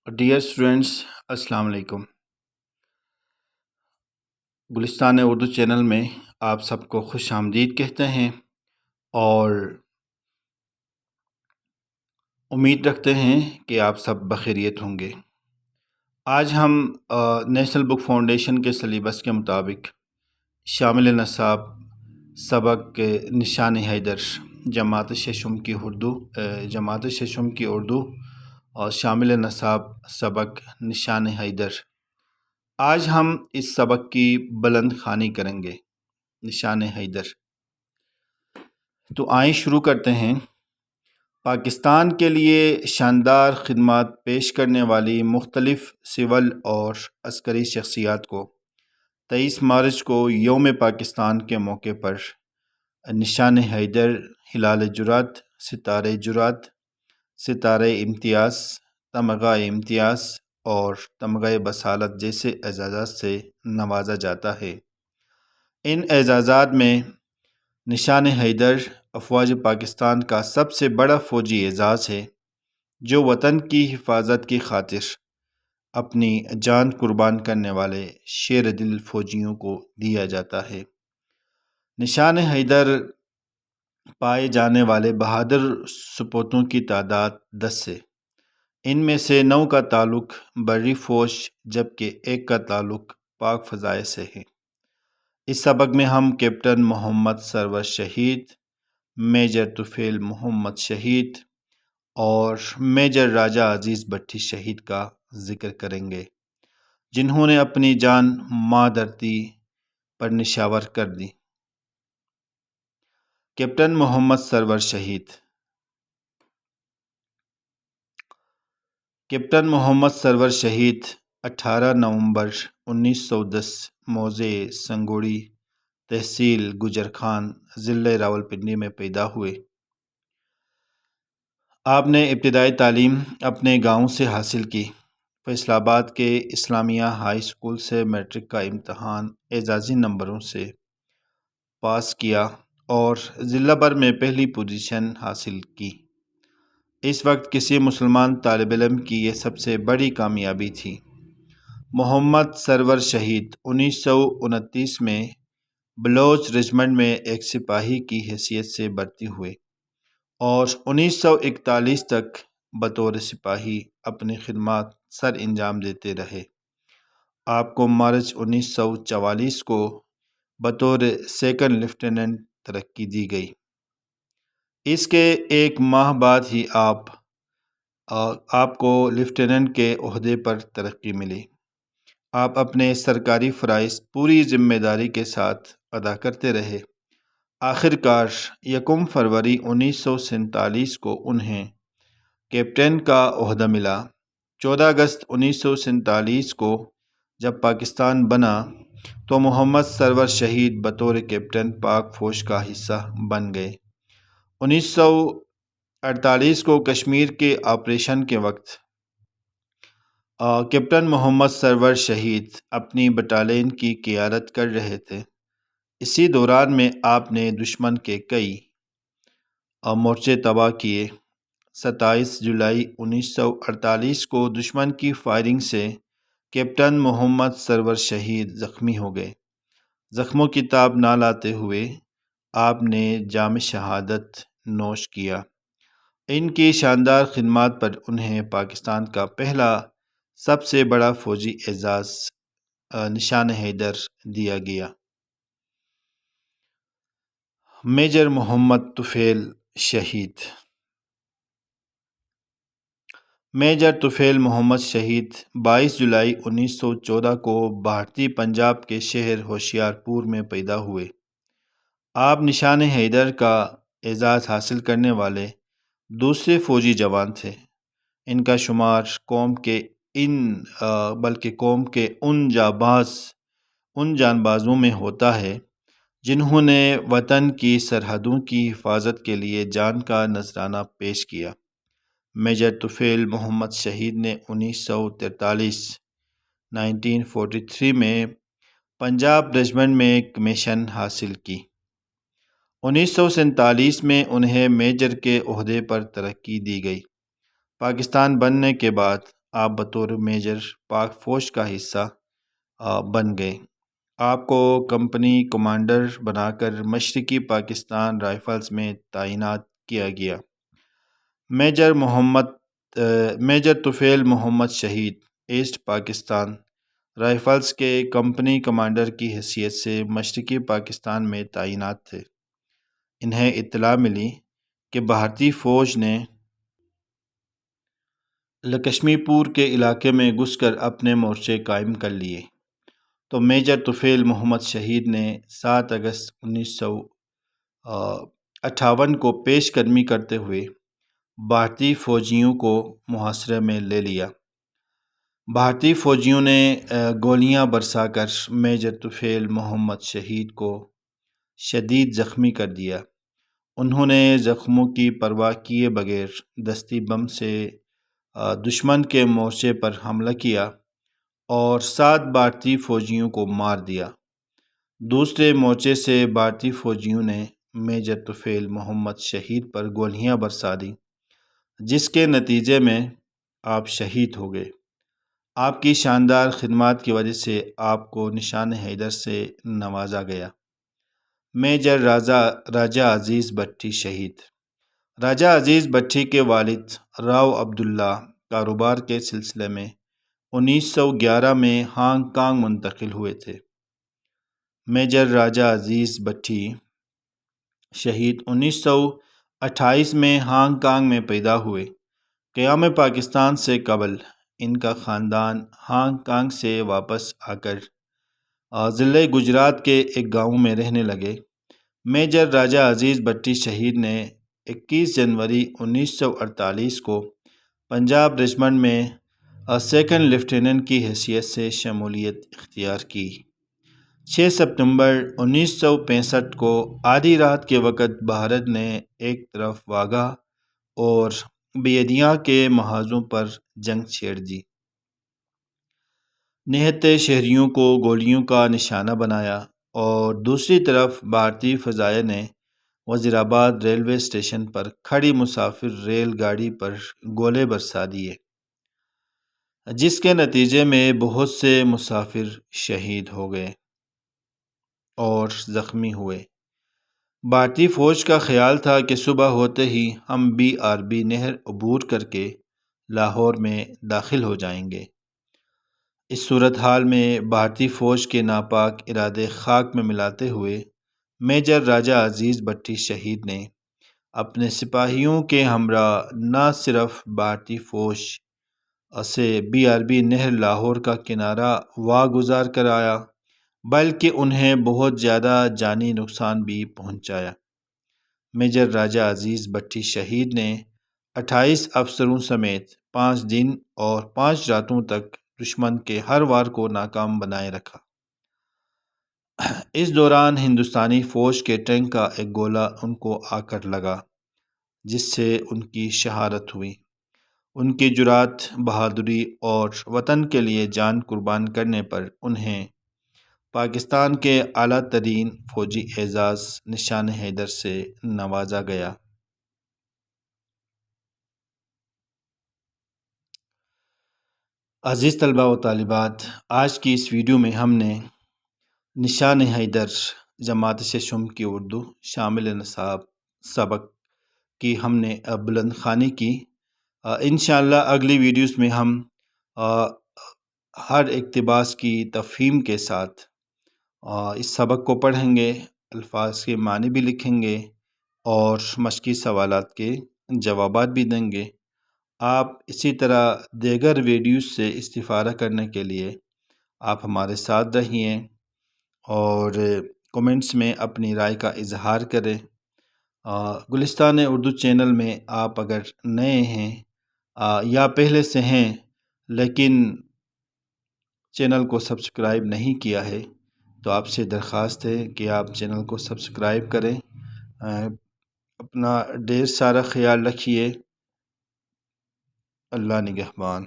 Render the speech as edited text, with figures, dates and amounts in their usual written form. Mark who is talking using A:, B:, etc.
A: Dear students, السلام علیکم۔ گلستان Urdu channel میں آپ سب کو خوش آمدید کہتے ہیں اور امید رکھتے ہیں کہ آپ سب بخیریت ہوں گے۔ آج ہم نیشنل بک فاؤنڈیشن کے سلیبس کے مطابق شامل نصاب سبق نشان حیدر جماعت ششم کی اردو اور شامل نصاب سبق نشان حیدر، آج ہم اس سبق کی بلند خوانی کریں گے، نشان حیدر۔ تو آئیں شروع کرتے ہیں۔ پاکستان کے لیے شاندار خدمات پیش کرنے والی مختلف سول اور عسکری شخصیات کو 23 مارچ کو یوم پاکستان کے موقع پر نشان حیدر، ہلال جرأت، ستارہ امتیاز، تمغہ امتیاز اور تمغہ بصالت جیسے اعزازات سے نوازا جاتا ہے۔ ان اعزازات میں نشان حیدر افواج پاکستان کا سب سے بڑا فوجی اعزاز ہے جو وطن کی حفاظت کی خاطر اپنی جان قربان کرنے والے شیر دل فوجیوں کو دیا جاتا ہے۔ نشان حیدر پائے جانے والے بہادر سپوتوں کی تعداد 10 ہے۔ ان میں سے 9 کا تعلق بری فوج جبکہ 1 کا تعلق پاک فضائیہ سے ہے۔ اس سبق میں ہم کیپٹن محمد سرور شہید، میجر طفیل محمد شہید اور میجر راجہ عزیز بٹھی شہید کا ذکر کریں گے، جنہوں نے اپنی جان ماں دھرتی پر نشاور کر دی۔ کیپٹن محمد سرور شہید۔ کیپٹن محمد سرور شہید 18 نومبر 1910 موضع سنگوڑی، تحصیل گجر خان، ضلع راولپنڈی میں پیدا ہوئے۔ آپ نے ابتدائی تعلیم اپنے گاؤں سے حاصل کی۔ فیصل آباد کے اسلامیہ ہائی اسکول سے میٹرک کا امتحان اعزازی نمبروں سے پاس کیا اور ضلع بھر میں پہلی پوزیشن حاصل کی۔ اس وقت کسی مسلمان طالب علم کی یہ سب سے بڑی کامیابی تھی۔ محمد سرور شہید 1929 میں بلوچ رجمنٹ میں ایک سپاہی کی حیثیت سے بھرتی ہوئے اور 1941 تک بطور سپاہی اپنی خدمات سر انجام دیتے رہے۔ آپ کو مارچ 1944 کو بطور سیکنڈ لیفٹیننٹ ترقی دی گئی۔ اس کے 1 ماہ بعد ہی آپ کو لیفٹیننٹ کے عہدے پر ترقی ملی۔ آپ اپنے سرکاری فرائض پوری ذمہ داری کے ساتھ ادا کرتے رہے۔ آخرکار 1 فروری 1947 کو انہیں کیپٹن کا عہدہ ملا۔ 14 اگست 1947 کو جب پاکستان بنا تو محمد سرور شہید بطور کیپٹن پاک فوج کا حصہ بن گئے۔ 1948 کو کشمیر کے آپریشن کے وقت کیپٹن محمد سرور شہید اپنی بٹالین کی قیادت کر رہے تھے۔ اسی دوران میں آپ نے دشمن کے کئی مورچے تباہ کیے۔ 27 جولائی 1948 کو دشمن کی فائرنگ سے کیپٹن محمد سرور شہید زخمی ہو گئے۔ زخموں کی تاب نہ لاتے ہوئے آپ نے جام شہادت نوش کیا۔ ان کی شاندار خدمات پر انہیں پاکستان کا پہلا سب سے بڑا فوجی اعزاز نشان حیدر دیا گیا۔ میجر محمد طفیل شہید۔ میجر طفیل محمد شہید 22 جولائی 1914 کو بھارتی پنجاب کے شہر ہوشیار پور میں پیدا ہوئے۔ آپ نشان حیدر کا اعزاز حاصل کرنے والے دوسرے فوجی جوان تھے۔ ان کا شمار قوم کے ان جانبازوں میں ہوتا ہے جنہوں نے وطن کی سرحدوں کی حفاظت کے لیے جان کا نذرانہ پیش کیا۔ میجر طفیل محمد شہید نے 1943 میں پنجاب رجمنٹ میں کمیشن حاصل کی۔ 1947 میں انہیں میجر کے عہدے پر ترقی دی گئی۔ پاکستان بننے کے بعد آپ بطور میجر پاک فوج کا حصہ بن گئے۔ آپ کو کمپنی کمانڈر بنا کر مشرقی پاکستان رائفلز میں تعینات کیا گیا۔ میجر طفیل محمد شہید ایسٹ پاکستان رائفلز کے کمپنی کمانڈر کی حیثیت سے مشرقی پاکستان میں تعینات تھے۔ انہیں اطلاع ملی کہ بھارتی فوج نے لکشمی پور کے علاقے میں گھس کر اپنے مورچے قائم کر لیے، تو میجر طفیل محمد شہید نے 7 اگست 1958 کو پیش قدمی کرتے ہوئے بھارتی فوجیوں کو محاصرے میں لے لیا۔ بھارتی فوجیوں نے گولیاں برسا کر میجر طفیل محمد شہید کو شدید زخمی کر دیا۔ انہوں نے زخموں کی پرواہ کیے بغیر دستی بم سے دشمن کے مورچے پر حملہ کیا اور 7 بھارتی فوجیوں کو مار دیا۔ دوسرے مورچے سے بھارتی فوجیوں نے میجر طفیل محمد شہید پر گولیاں برسا دیں، جس کے نتیجے میں آپ شہید ہو گئے۔ آپ کی شاندار خدمات کی وجہ سے آپ کو نشان حیدر سے نوازا گیا۔ میجر راجہ عزیز بھٹی شہید۔ راجہ عزیز بھٹی کے والد راؤ عبداللہ کاروبار کے سلسلے میں 1911 میں ہانگ کانگ منتقل ہوئے تھے۔ میجر راجہ عزیز بھٹی شہید 1928 میں ہانگ کانگ میں پیدا ہوئے۔ قیام پاکستان سے قبل ان کا خاندان ہانگ کانگ سے واپس آ کر ضلع گجرات کے ایک گاؤں میں رہنے لگے۔ میجر راجہ عزیز بھٹی شہید نے 21 جنوری 1948 کو پنجاب ریجمنٹ میں سیکنڈ لیفٹیننٹ کی حیثیت سے شمولیت اختیار کی۔ 6 ستمبر 1965 کو آدھی رات کے وقت بھارت نے ایک طرف واگھا اور بیدیا کے محاذوں پر جنگ چھیڑ دی۔ نہتے شہریوں کو گولیوں کا نشانہ بنایا اور دوسری طرف بھارتی فضائیہ نے وزیرآباد ریلوے اسٹیشن پر کھڑی مسافر ریل گاڑی پر گولے برسا دیے، جس کے نتیجے میں بہت سے مسافر شہید ہو گئے اور زخمی ہوئے۔ بھارتی فوج کا خیال تھا کہ صبح ہوتے ہی ہم BRB نہر عبور کر کے لاہور میں داخل ہو جائیں گے۔ اس صورتحال میں بھارتی فوج کے ناپاک ارادے خاک میں ملاتے ہوئے میجر راجہ عزیز بھٹی شہید نے اپنے سپاہیوں کے ہمراہ نہ صرف بھارتی فوج سے BRB نہر لاہور کا کنارہ واگزار کرایا، بلکہ انہیں بہت زیادہ جانی نقصان بھی پہنچایا۔ میجر راجہ عزیز بھٹی شہید نے 28 افسروں سمیت 5 دن اور 5 راتوں تک دشمن کے ہر وار کو ناکام بنائے رکھا۔ اس دوران ہندوستانی فوج کے ٹینک کا ایک گولہ ان کو آ کر لگا، جس سے ان کی شہادت ہوئی۔ ان کی جرأت، بہادری اور وطن کے لیے جان قربان کرنے پر انہیں پاکستان کے اعلیٰ ترین فوجی اعزاز نشان حیدر سے نوازا گیا۔ عزیز طلباء و طالبات، آج کی اس ویڈیو میں ہم نے نشان حیدر جماعت ششم کی اردو شامل نصاب سبق کی ہم نے بلند خوانی کی۔ انشاءاللہ اگلی ویڈیوز میں ہم ہر اقتباس کی تفہیم کے ساتھ اس سبق کو پڑھیں گے، الفاظ کے معنی بھی لکھیں گے اور مشقی سوالات کے جوابات بھی دیں گے۔ آپ اسی طرح دیگر ویڈیوز سے استفادہ کرنے کے لیے آپ ہمارے ساتھ رہیے اور کومنٹس میں اپنی رائے کا اظہار کریں۔ گلستان اردو چینل میں آپ اگر نئے ہیں یا پہلے سے ہیں لیکن چینل کو سبسکرائب نہیں کیا ہے تو آپ سے درخواست ہے کہ آپ چینل کو سبسکرائب کریں۔ اپنا ڈھیر سارا خیال رکھیے۔ اللہ نگہبان۔